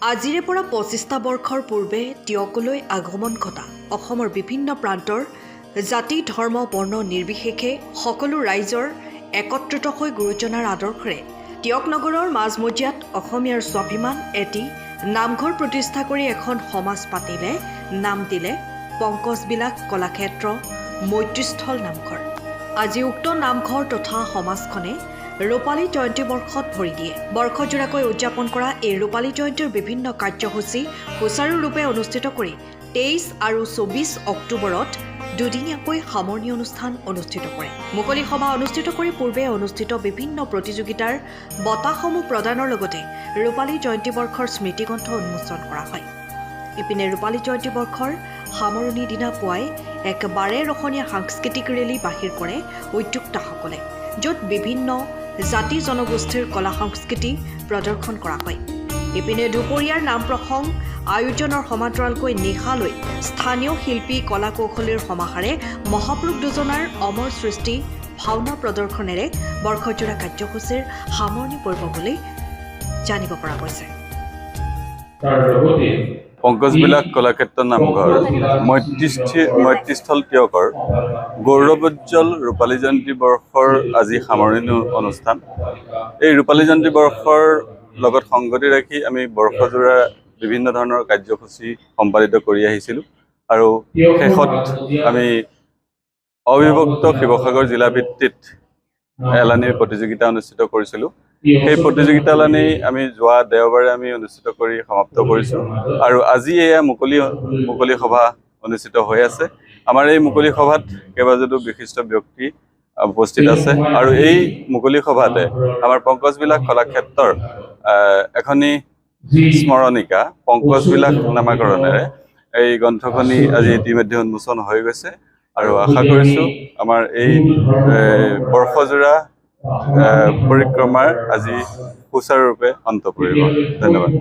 আজিৰে পৰা ২৫টা বৰ্ষৰ পূৰ্বে টিয়কলৈ আগমন ঘটা অসমৰ বিভিন্ন প্ৰান্তৰ জাতি ধৰ্ম বৰ্ণ নিৰ্বিশেষে সকলো ৰাইজৰ একত্ৰিত হৈ গুৰুজনাৰ আদৰ্শৰে টিয়ক নগৰৰ মাজমজিয়াত অসমীয়াৰ স্বাভিমান এটি নামঘৰ প্ৰতিষ্ঠা কৰি এখন সমাজ পাতিলে নাম দিলে পংকজবিলাক কলাক্ষেত্ৰ মৈত্ৰীস্থল নামঘৰ। আজি উক্ত নামঘৰ তথা সমাজখনে ৰূপালী জয়ন্তী বৰ্ষত ভৰি দিয়ে। বৰ্ষজোৰাকৈ উদযাপন কৰা এই ৰূপালী জয়ন্তীৰ বিভিন্ন কাৰ্যসূচী সুচাৰুৰূপে অনুষ্ঠিত কৰি ২৩ আৰু ২৪ অক্টোবৰত দুদিনীয়াকৈ সামৰণি অনুষ্ঠান অনুষ্ঠিত কৰে। মুকলি সভা অনুষ্ঠিত কৰি পূৰ্বে অনুষ্ঠিত বিভিন্ন প্ৰতিযোগিতাৰ বঁটাসমূহ প্ৰদানৰ লগতে ৰূপালী জয়ন্তী বৰ্ষৰ স্মৃতিগ্ৰন্থ উন্মোচন কৰা হয়। ইপিনে ৰূপালী জয়ন্তী বৰ্ষৰ সামৰণি দিনা পুৱাই এক বাৰেৰহণীয়া সাংস্কৃতিক ৰেলী বাহিৰ কৰে উদ্যোক্তাসকলে, য'ত বিভিন্ন জাতি জনগোষ্ঠীৰ কলা সংস্কৃতি প্ৰদৰ্শন কৰা হয়। ইপিনে দুপৰীয়াৰ নাম প্ৰসংগ আয়োজনৰ সমান্তৰালকৈ নিশালৈ স্থানীয় শিল্পী কলা কৌশলীৰ সমাহাৰে মহাপুৰুষ দুজনাৰ অমৰ সৃষ্টি ভাওনা প্ৰদৰ্শনেৰে বৰ্ষজোৰা কাৰ্যসূচীৰ সামৰণি পৰিব বুলি জানিব পৰা গৈছে। পংকজবিলাক কলাক্ষেত্ৰ নামঘৰ মৈত্ৰীস্থল টিয়কৰ গৌৰৱোজ্জ্বল ৰূপালী জয়ন্তী বৰ্ষৰ আজি সামৰণি অনুষ্ঠান। এই ৰূপালী জয়ন্তী বৰ্ষৰ লগত সংগতি ৰাখি আমি বৰ্ষজোৰা বিভিন্ন ধৰণৰ কাৰ্যসূচী সম্পাদিত কৰি আহিছিলোঁ আৰু শেষত আমি অবিভক্ত শিৱসাগৰ জিলা ভিত্তিত এলানিৰ প্ৰতিযোগিতা অনুষ্ঠিত কৰিছিলোঁ। সেই প্ৰতিযোগিতা এলানি আমি যোৱা দেওবাৰে আমি অনুষ্ঠিত কৰি সমাপ্ত কৰিছোঁ আৰু আজি এয়া মুকলি সভা অনুষ্ঠিত হৈ আছে। আমাৰ এই মুকলি সভাত কেইবাজনো বিশিষ্ট ব্যক্তি উপস্থিত আছে আৰু এই মুকলি সভাতে আমাৰ পংকজবিলাক কলাক্ষেত্ৰৰ এখনি স্মৰণিকা পংকজবিলাক নামাকৰণেৰে এই গ্ৰন্থখনি আজি ইতিমধ্যে উন্মোচন হৈ গৈছে আৰু আশা কৰিছোঁ আমাৰ এই বৰ্ষজোৰা পৰিক্ৰমাৰ আজি সুচাৰুৰূপে অন্ত পৰিব। ধন্যবাদ।